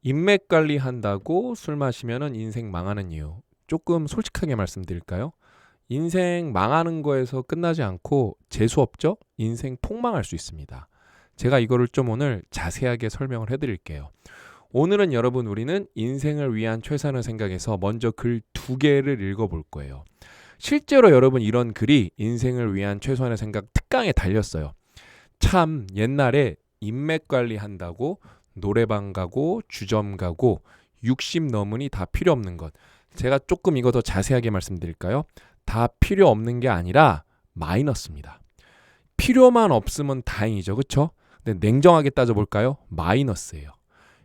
인맥 관리한다고 술 마시면은 인생 망하는 이유. 조금 솔직하게 말씀드릴까요? 인생 망하는 거에서 끝나지 않고 재수없죠? 인생 폭망할 수 있습니다. 제가 이거를 좀 오늘 자세하게 설명을 해드릴게요. 오늘은 여러분 우리는 인생을 위한 최선을 생각해서 먼저 글 두 개를 읽어볼 거예요. 실제로 여러분 이런 글이 인생을 위한 최선의 생각 특강에 달렸어요. 참 옛날에 인맥 관리한다고 노래방 가고 주점 가고 60 넘으니 다 필요 없는 것. 제가 조금 이거 더 자세하게 말씀드릴까요? 다 필요 없는 게 아니라 마이너스입니다. 필요만 없으면 다행이죠. 그렇죠? 근데 냉정하게 따져볼까요? 마이너스예요.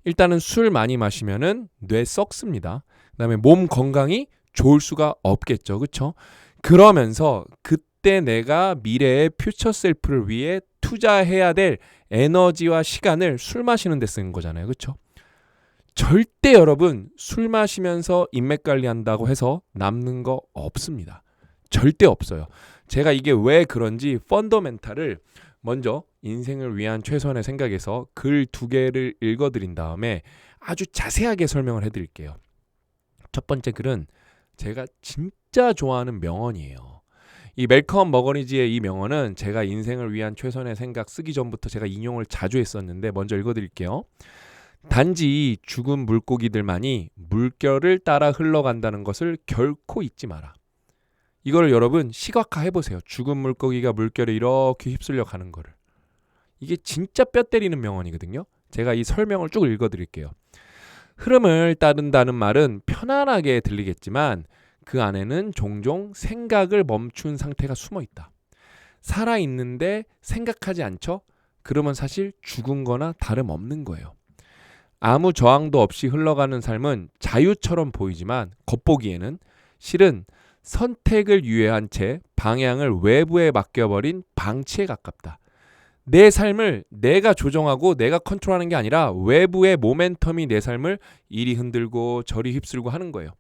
일단은 술 많이 마시면은 뇌 썩습니다. 그다음에 몸 건강이 좋을 수가 없겠죠. 그렇죠? 그러면서 그때 내가 미래의 퓨처 셀프를 위해 투자해야 될 에너지와 시간을 술 마시는 데 쓰는 거잖아요. 그렇죠? 절대 여러분 술 마시면서 인맥 관리한다고 해서 남는 거 없습니다. 절대 없어요. 제가 이게 왜 그런지 펀더멘탈을 먼저 인생을 위한 최선의 생각에서 글 두 개를 읽어드린 다음에 아주 자세하게 설명을 해드릴게요. 첫 번째 글은 제가 진짜 좋아하는 명언이에요. 이 멜컴 머거니지의 이 명언은 제가 인생을 위한 최선의 생각 쓰기 전부터 제가 인용을 자주 했었는데 먼저 읽어드릴게요. 단지 죽은 물고기들만이 물결을 따라 흘러간다는 것을 결코 잊지 마라. 이걸 여러분 시각화 해보세요. 죽은 물고기가 물결에 이렇게 휩쓸려 가는 거를. 이게 진짜 뼈 때리는 명언이거든요. 제가 이 설명을 쭉 읽어드릴게요. 흐름을 따른다는 말은 편안하게 들리겠지만 그 안에는 종종 생각을 멈춘 상태가 숨어 있다. 살아있는데 생각하지 않죠? 그러면 사실 죽은 거나 다름없는 거예요. 아무 저항도 없이 흘러가는 삶은 자유처럼 보이지만 겉보기에는 실은 선택을 유예한 채 방향을 외부에 맡겨버린 방치에 가깝다. 내 삶을 내가 조정하고 내가 컨트롤하는 게 아니라 외부의 모멘텀이 내 삶을 이리 흔들고 저리 휩쓸고 하는 거예요.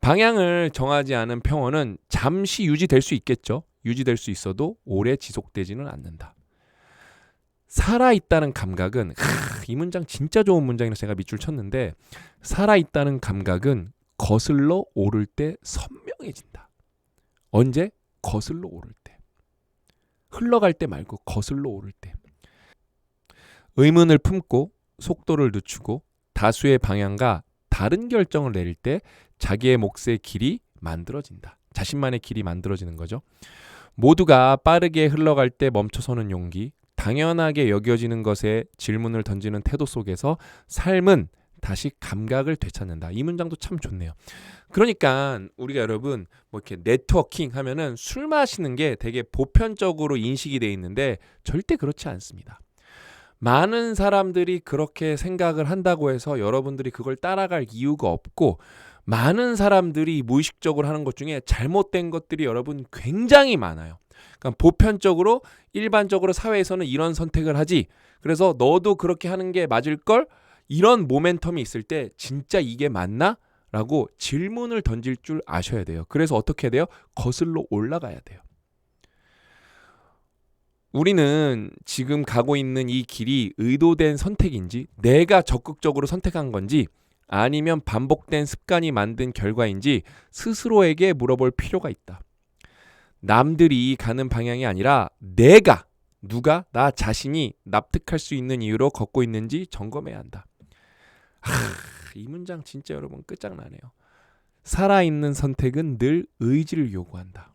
방향을 정하지 않은 평온은 잠시 유지될 수 있겠죠. 유지될 수 있어도 오래 지속되지는 않는다. 살아있다는 감각은 이 문장 진짜 좋은 문장이라서 제가 밑줄 쳤는데 살아있다는 감각은 거슬러 오를 때 선명해진다. 언제? 거슬러 오를 때. 흘러갈 때 말고 거슬러 오를 때. 의문을 품고 속도를 늦추고 다수의 방향과 다른 결정을 내릴 때 자기의 몫의 길이 만들어진다. 자신만의 길이 만들어지는 거죠. 모두가 빠르게 흘러갈 때 멈춰서는 용기, 당연하게 여겨지는 것에 질문을 던지는 태도 속에서 삶은 다시 감각을 되찾는다. 이 문장도 참 좋네요. 그러니까 우리가 여러분 뭐 이렇게 네트워킹 하면은 술 마시는 게 되게 보편적으로 인식이 돼 있는데 절대 그렇지 않습니다. 많은 사람들이 그렇게 생각을 한다고 해서 여러분들이 그걸 따라갈 이유가 없고 많은 사람들이 무의식적으로 하는 것 중에 잘못된 것들이 여러분 굉장히 많아요. 그러니까 보편적으로 일반적으로 사회에서는 이런 선택을 하지. 그래서 너도 그렇게 하는 게 맞을걸? 이런 모멘텀이 있을 때 진짜 이게 맞나? 라고 질문을 던질 줄 아셔야 돼요. 그래서 어떻게 해야 돼요? 거슬러 올라가야 돼요. 우리는 지금 가고 있는 이 길이 의도된 선택인지 내가 적극적으로 선택한 건지 아니면 반복된 습관이 만든 결과인지 스스로에게 물어볼 필요가 있다. 남들이 가는 방향이 아니라 내가 누가 나 자신이 납득할 수 있는 이유로 걷고 있는지 점검해야 한다. 이 문장 진짜 여러분 끝장나네요. 살아있는 선택은 늘 의지를 요구한다.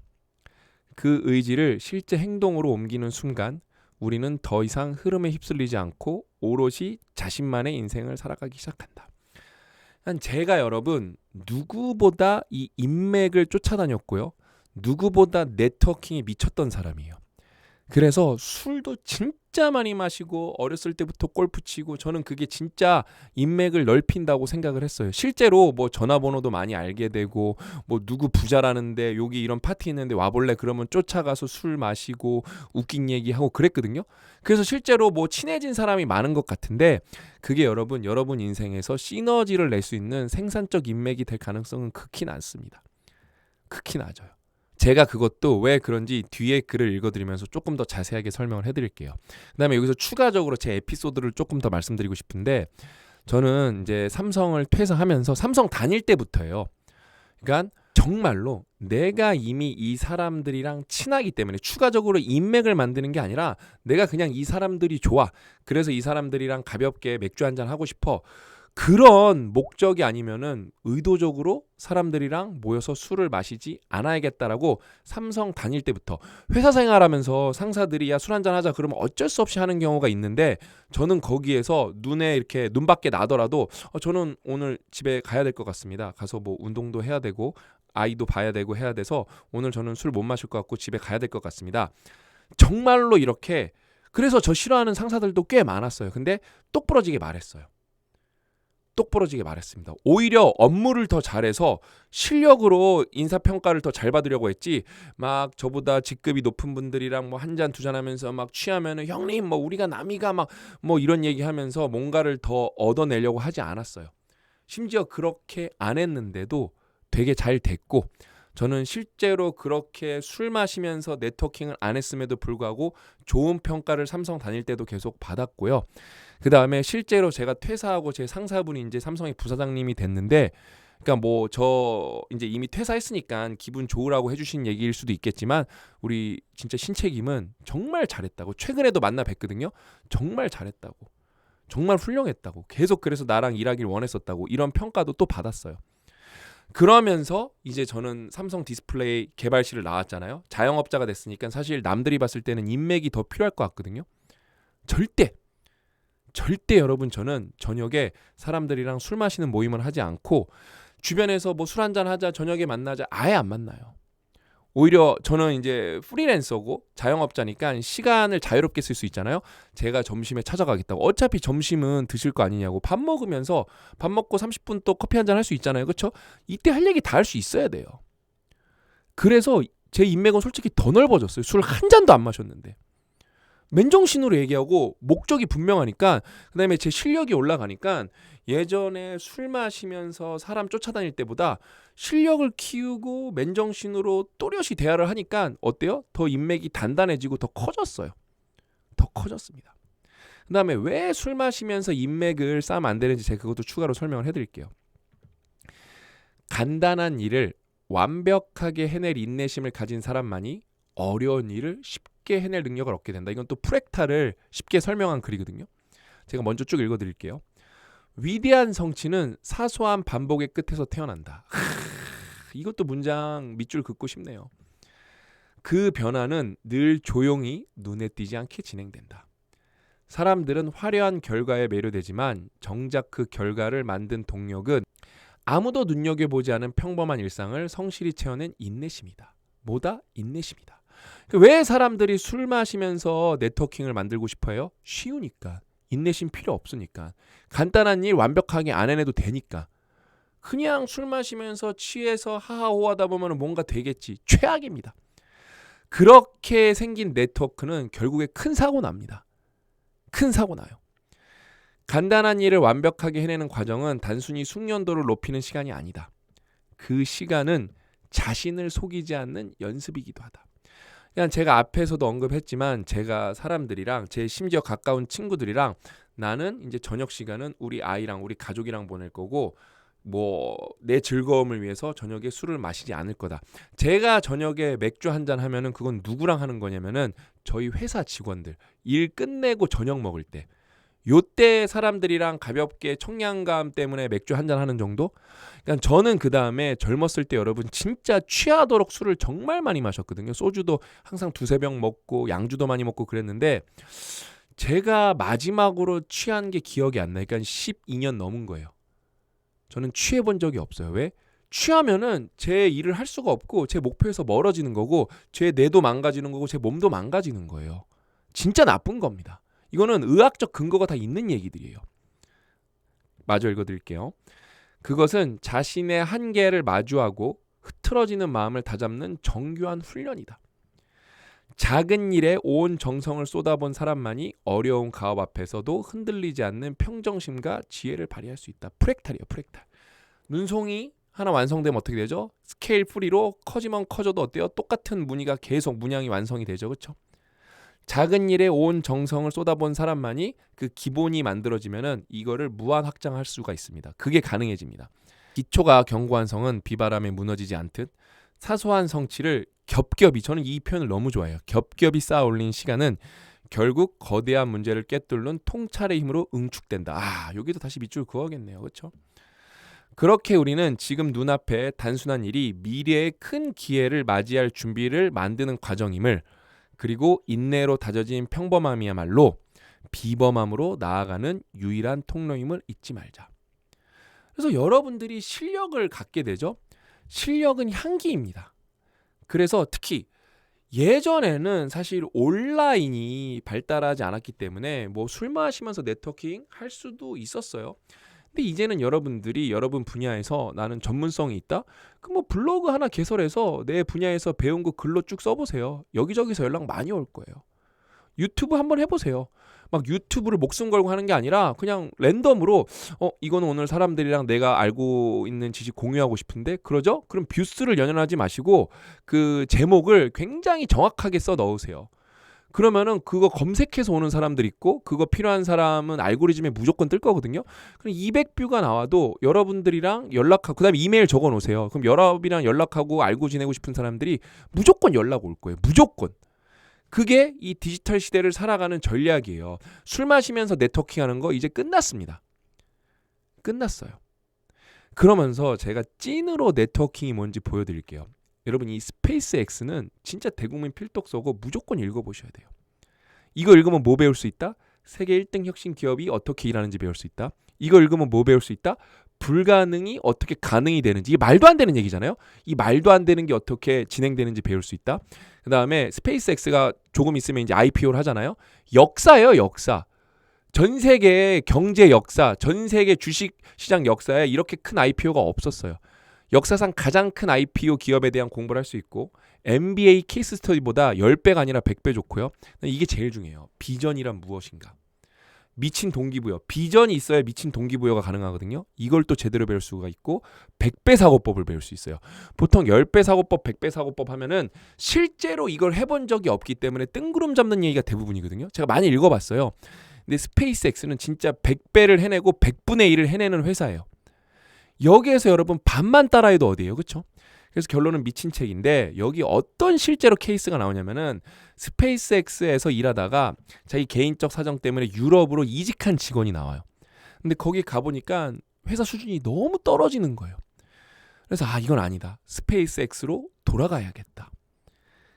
그 의지를 실제 행동으로 옮기는 순간 우리는 더 이상 흐름에 휩쓸리지 않고 오롯이 자신만의 인생을 살아가기 시작한다. 제가 여러분 누구보다 이 인맥을 쫓아다녔고요. 누구보다 네트워킹에 미쳤던 사람이에요. 그래서 술도 진짜 많이 마시고 어렸을 때부터 골프 치고 저는 그게 진짜 인맥을 넓힌다고 생각을 했어요. 실제로 뭐 전화번호도 많이 알게 되고 뭐 누구 부자라는데 여기 이런 파티 있는데 와볼래 그러면 쫓아가서 술 마시고 웃긴 얘기하고 그랬거든요. 그래서 실제로 뭐 친해진 사람이 많은 것 같은데 그게 여러분 인생에서 시너지를 낼 수 있는 생산적 인맥이 될 가능성은 극히 낮습니다. 극히 낮아요. 제가 그것도 왜 그런지 뒤에 글을 읽어드리면서 조금 더 자세하게 설명을 해드릴게요. 그 다음에 여기서 추가적으로 제 에피소드를 조금 더 말씀드리고 싶은데 저는 이제 삼성을 퇴사하면서 삼성 다닐 때부터예요. 그러니까 정말로 내가 이미 이 사람들이랑 친하기 때문에 추가적으로 인맥을 만드는 게 아니라 내가 그냥 이 사람들이 좋아. 그래서 이 사람들이랑 가볍게 맥주 한잔 하고 싶어. 그런 목적이 아니면은 의도적으로 사람들이랑 모여서 술을 마시지 않아야겠다라고 삼성 다닐 때부터 회사 생활하면서 상사들이 야 술 한잔 하자 그러면 어쩔 수 없이 하는 경우가 있는데 저는 거기에서 눈에 이렇게 눈밖에 나더라도 저는 오늘 집에 가야 될 것 같습니다. 가서 뭐 운동도 해야 되고 아이도 봐야 되고 해야 돼서 오늘 저는 술 못 마실 것 같고 집에 가야 될 것 같습니다. 정말로 이렇게 그래서 저 싫어하는 상사들도 꽤 많았어요. 근데 똑부러지게 말했어요. 똑부러지게 말했습니다. 오히려 업무를 더 잘해서 실력으로 인사평가를 더 잘 받으려고 했지 막 저보다 직급이 높은 분들이랑 뭐 한 잔 두 잔 하면서 막 취하면은 형님 뭐 우리가 남이가 막 뭐 이런 얘기하면서 뭔가를 더 얻어내려고 하지 않았어요. 심지어 그렇게 안 했는데도 되게 잘 됐고 저는 실제로 그렇게 술 마시면서 네트워킹을 안 했음에도 불구하고 좋은 평가를 삼성 다닐 때도 계속 받았고요. 그 다음에 실제로 제가 퇴사하고 제 상사분이 이제 삼성의 부사장님이 됐는데, 그러니까 뭐 저 이제 이미 퇴사했으니까 기분 좋으라고 해주신 얘기일 수도 있겠지만 우리 진짜 신책임은 정말 잘했다고 최근에도 만나 뵀거든요. 정말 잘했다고, 정말 훌륭했다고, 계속 그래서 나랑 일하길 원했었다고 이런 평가도 또 받았어요. 그러면서 이제 저는 삼성 디스플레이 개발실을 나왔잖아요. 자영업자가 됐으니까 사실 남들이 봤을 때는 인맥이 더 필요할 것 같거든요. 절대 여러분 저는 저녁에 사람들이랑 술 마시는 모임을 하지 않고 주변에서 뭐 술 한잔 하자 저녁에 만나자 아예 안 만나요. 오히려 저는 이제 프리랜서고 자영업자니까 시간을 자유롭게 쓸 수 있잖아요. 제가 점심에 찾아가겠다고. 어차피 점심은 드실 거 아니냐고. 밥 먹으면서 밥 먹고 30분 또 커피 한잔 할 수 있잖아요. 그렇죠? 이때 할 얘기 다 할 수 있어야 돼요. 그래서 제 인맥은 솔직히 더 넓어졌어요. 술 한 잔도 안 마셨는데. 맨정신으로 얘기하고 목적이 분명하니까 그다음에 제 실력이 올라가니까 예전에 술 마시면서 사람 쫓아다닐 때보다 실력을 키우고 맨정신으로 또렷이 대화를 하니까 어때요? 더 인맥이 단단해지고 더 커졌어요. 더 커졌습니다. 그다음에 왜 술 마시면서 인맥을 쌓으면 안 되는지 제가 그것도 추가로 설명을 해드릴게요. 간단한 일을 완벽하게 해낼 인내심을 가진 사람만이 어려운 일을 쉽게 해낼 능력을 얻게 된다. 이건 또 프랙탈을 쉽게 설명한 글이거든요. 제가 먼저 쭉 읽어드릴게요. 위대한 성취는 사소한 반복의 끝에서 태어난다. 이것도 문장 밑줄 긋고 싶네요. 그 변화는 늘 조용히 눈에 띄지 않게 진행된다. 사람들은 화려한 결과에 매료되지만 정작 그 결과를 만든 동력은 아무도 눈여겨보지 않은 평범한 일상을 성실히 채워낸 인내심이다. 뭐다? 인내심이다. 왜 사람들이 술 마시면서 네트워킹을 만들고 싶어요? 쉬우니까. 인내심 필요 없으니까. 간단한 일 완벽하게 안 해내도 되니까. 그냥 술 마시면서 취해서 하하호하다 보면 뭔가 되겠지. 최악입니다. 그렇게 생긴 네트워크는 결국에 큰 사고 납니다. 큰 사고 나요. 간단한 일을 완벽하게 해내는 과정은 단순히 숙련도를 높이는 시간이 아니다. 그 시간은 자신을 속이지 않는 연습이기도 하다. 그냥 제가 앞에서도 언급했지만 제가 사람들이랑 제 심지어 가까운 친구들이랑 나는 이제 저녁 시간은 우리 아이랑 우리 가족이랑 보낼 거고 뭐 내 즐거움을 위해서 저녁에 술을 마시지 않을 거다. 제가 저녁에 맥주 한잔 하면은 그건 누구랑 하는 거냐면은 저희 회사 직원들 일 끝내고 저녁 먹을 때 요때 사람들이랑 가볍게 청량감 때문에 맥주 한잔 하는 정도? 그러니까 저는 그 다음에 젊었을 때 여러분 진짜 취하도록 술을 정말 많이 마셨거든요. 소주도 항상 두세 병 먹고 양주도 많이 먹고 그랬는데 제가 마지막으로 취한 게 기억이 안 나요. 그러니까 12년 넘은 거예요. 저는 취해본 적이 없어요. 왜? 취하면은 제 일을 할 수가 없고 제 목표에서 멀어지는 거고 제 뇌도 망가지는 거고 제 몸도 망가지는 거예요. 진짜 나쁜 겁니다. 이거는 의학적 근거가 다 있는 얘기들이에요. 마저 읽어드릴게요. 그것은 자신의 한계를 마주하고 흐트러지는 마음을 다잡는 정교한 훈련이다. 작은 일에 온 정성을 쏟아본 사람만이 어려운 가업 앞에서도 흔들리지 않는 평정심과 지혜를 발휘할 수 있다. 프랙탈이에요. 프랙탈. 눈송이 하나 완성되면 어떻게 되죠? 스케일 풀이로 커지면 커져도 어때요? 똑같은 무늬가 계속 문양이 완성이 되죠. 그렇죠? 작은 일에 온 정성을 쏟아본 사람만이 그 기본이 만들어지면은 이거를 무한 확장할 수가 있습니다. 그게 가능해집니다. 기초가 견고한 성은 비바람에 무너지지 않듯 사소한 성취를 겹겹이, 저는 이 표현을 너무 좋아해요. 겹겹이 쌓아 올린 시간은 결국 거대한 문제를 꿰뚫는 통찰의 힘으로 응축된다. 여기도 다시 밑줄 그어야겠네요. 그렇죠? 그렇게 우리는 지금 눈앞에 단순한 일이 미래의 큰 기회를 맞이할 준비를 만드는 과정임을, 그리고 인내로 다져진 평범함이야말로 비범함으로 나아가는 유일한 통로임을 잊지 말자. 그래서 여러분들이 실력을 갖게 되죠. 실력은 향기입니다. 그래서 특히 예전에는 사실 온라인이 발달하지 않았기 때문에 뭐 술 마시면서 네트워킹 할 수도 있었어요. 근데 이제는 여러분들이 여러분 분야에서 나는 전문성이 있다? 그럼 뭐 블로그 하나 개설해서 내 분야에서 배운 거 글로 쭉 써보세요. 여기저기서 연락 많이 올 거예요. 유튜브 한번 해보세요. 막 유튜브를 목숨 걸고 하는 게 아니라 그냥 랜덤으로 이거는 오늘 사람들이랑 내가 알고 있는 지식 공유하고 싶은데 그러죠? 그럼 뷰스를 연연하지 마시고 그 제목을 굉장히 정확하게 써 넣으세요. 그러면은 그거 검색해서 오는 사람들 있고 그거 필요한 사람은 알고리즘에 무조건 뜰 거거든요. 그럼 200뷰가 나와도 여러분들이랑 연락하고 그다음에 이메일 적어 놓으세요. 그럼 여러분이랑 연락하고 알고 지내고 싶은 사람들이 무조건 연락 올 거예요. 무조건. 그게 이 디지털 시대를 살아가는 전략이에요. 술 마시면서 네트워킹하는 거 이제 끝났습니다. 끝났어요. 그러면서 제가 찐으로 네트워킹이 뭔지 보여드릴게요. 여러분 이 스페이스 X는 진짜 대국민 필독서고 무조건 읽어보셔야 돼요. 이거 읽으면 뭐 배울 수 있다? 세계 1등 혁신 기업이 어떻게 일하는지 배울 수 있다. 이거 읽으면 뭐 배울 수 있다? 불가능이 어떻게 가능이 되는지. 이게 말도 안 되는 얘기잖아요. 이 말도 안 되는 게 어떻게 진행되는지 배울 수 있다. 그 다음에 스페이스X가 조금 있으면 이제 IPO를 하잖아요. 역사예요, 역사. 전 세계 경제 역사, 전 세계 주식 시장 역사에 이렇게 큰 IPO가 없었어요. 역사상 가장 큰 IPO 기업에 대한 공부를 할 수 있고 MBA 케이스 스터디보다 10배가 아니라 100배 좋고요. 이게 제일 중요해요. 비전이란 무엇인가? 미친 동기부여. 비전이 있어야 미친 동기부여가 가능하거든요. 이걸 또 제대로 배울 수가 있고 100배 사고법을 배울 수 있어요. 보통 10배 사고법, 100배 사고법 하면은 실제로 이걸 해본 적이 없기 때문에 뜬구름 잡는 얘기가 대부분이거든요. 제가 많이 읽어봤어요. 근데 스페이스X는 진짜 100배를 해내고 100분의 1을 해내는 회사예요. 여기에서 여러분 반만 따라해도 어디예요? 그렇죠? 그래서 결론은 미친 책인데 여기 어떤 실제로 케이스가 나오냐면은 스페이스X에서 일하다가 자기 개인적 사정 때문에 유럽으로 이직한 직원이 나와요. 근데 거기 가보니까 회사 수준이 너무 떨어지는 거예요. 그래서 이건 아니다. 스페이스X로 돌아가야겠다.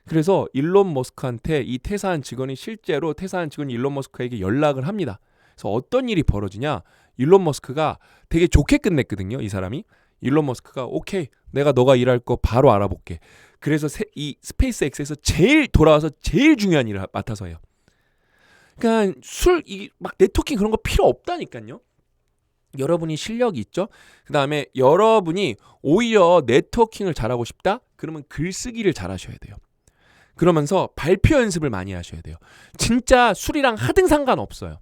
그래서 일론 머스크한테 이 퇴사한 직원이 실제로 퇴사한 직원이 일론 머스크에게 연락을 합니다. 그래서 어떤 일이 벌어지냐? 일론 머스크가 되게 좋게 끝냈거든요. 이 사람이. 일론 머스크가 오케이, 내가 너가 일할 거 바로 알아볼게. 그래서 이 스페이스X에서 제일 돌아와서 제일 중요한 일을 맡아서 해요. 그러니까 막 네트워킹 그런 거 필요 없다니까요. 여러분이 실력이 있죠. 그 다음에 여러분이 오히려 네트워킹을 잘하고 싶다? 그러면 글쓰기를 잘하셔야 돼요. 그러면서 발표 연습을 많이 하셔야 돼요. 진짜 술이랑 하등 상관없어요.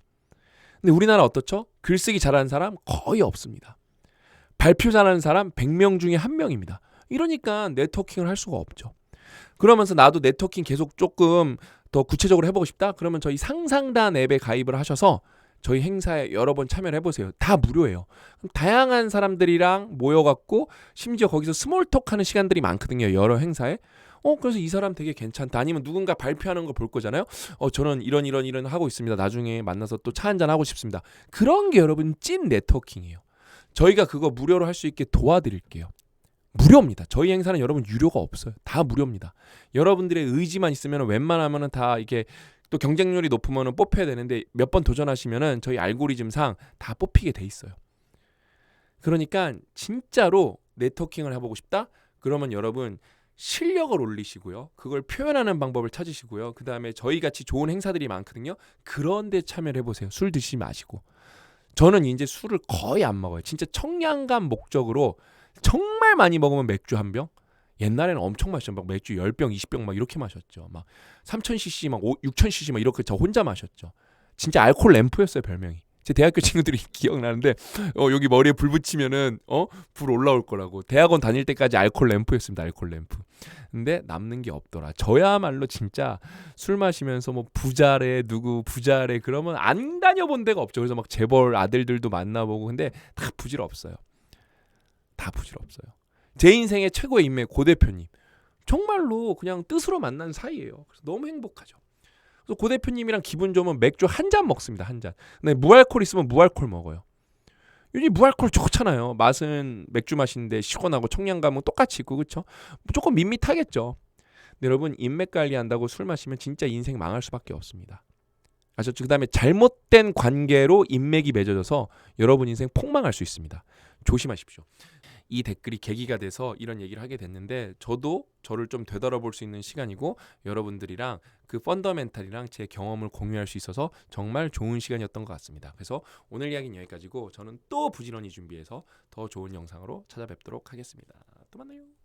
근데 우리나라 어떻죠? 글쓰기 잘하는 사람 거의 없습니다. 발표 잘하는 사람 100명 중에 1명입니다. 이러니까 네트워킹을 할 수가 없죠. 그러면서 나도 네트워킹 계속 조금 더 구체적으로 해보고 싶다? 그러면 저희 상상단 앱에 가입을 하셔서 저희 행사에 여러 번 참여를 해보세요. 다 무료예요. 다양한 사람들이랑 모여갖고 심지어 거기서 스몰톡 하는 시간들이 많거든요. 여러 행사에. 그래서 이 사람 되게 괜찮다. 아니면 누군가 발표하는 거 볼 거잖아요. 저는 이런 하고 있습니다. 나중에 만나서 또 차 한잔 하고 싶습니다. 그런 게 여러분 찐 네트워킹이에요. 저희가 그거 무료로 할 수 있게 도와드릴게요. 무료입니다. 저희 행사는 여러분 유료가 없어요. 다 무료입니다. 여러분들의 의지만 있으면 웬만하면은 다 이게 또 경쟁률이 높으면 뽑혀야 되는데 몇 번 도전하시면은 저희 알고리즘상 다 뽑히게 돼 있어요. 그러니까 진짜로 네트워킹을 해보고 싶다? 그러면 여러분 실력을 올리시고요. 그걸 표현하는 방법을 찾으시고요. 그 다음에 저희같이 좋은 행사들이 많거든요. 그런 데 참여를 해보세요. 술 드시지 마시고. 저는 이제 술을 거의 안 먹어요. 진짜 청량감 목적으로 정말 많이 먹으면 맥주 한 병? 옛날에는 엄청 마셨죠. 막 맥주 10병, 20병 막 이렇게 마셨죠. 막 3000cc, 막 6000cc 막 이렇게 저 혼자 마셨죠. 진짜 알코올 램프였어요, 별명이. 제 대학교 친구들이 기억나는데 여기 머리에 불 붙이면은 불 올라올 거라고. 대학원 다닐 때까지 알콜 램프였습니다. 알콜 램프. 근데 남는 게 없더라. 저야말로 진짜 술 마시면서 뭐 부자래 누구 부자래 그러면 안 다녀본 데가 없죠. 그래서 막 재벌 아들들도 만나보고 근데 다 부질없어요. 다 부질없어요. 제 인생의 최고의 인맥 고 대표님. 정말로 그냥 뜻으로 만난 사이예요. 그래서 너무 행복하죠. 그래서 고 대표님이랑 기분 좋으면 맥주 한 잔 먹습니다. 한 잔. 근데 무알콜 있으면 무알콜 먹어요. 요즘 무알콜 좋잖아요. 맛은 맥주 마시는데 시원하고 청량감은 똑같이 있고 그렇죠? 조금 밋밋하겠죠. 근데 여러분 인맥 관리한다고 술 마시면 진짜 인생 망할 수밖에 없습니다. 아셨죠? 그다음에 잘못된 관계로 인맥이 맺어져서 여러분 인생 폭망할 수 있습니다. 조심하십시오. 이 댓글이 계기가 돼서 이런 얘기를 하게 됐는데 저도 저를 좀 되돌아볼 수 있는 시간이고 여러분들이랑 그 펀더멘탈이랑 제 경험을 공유할 수 있어서 정말 좋은 시간이었던 것 같습니다. 그래서 오늘 이야기는 여기까지고 저는 또 부지런히 준비해서 더 좋은 영상으로 찾아뵙도록 하겠습니다. 또 만나요.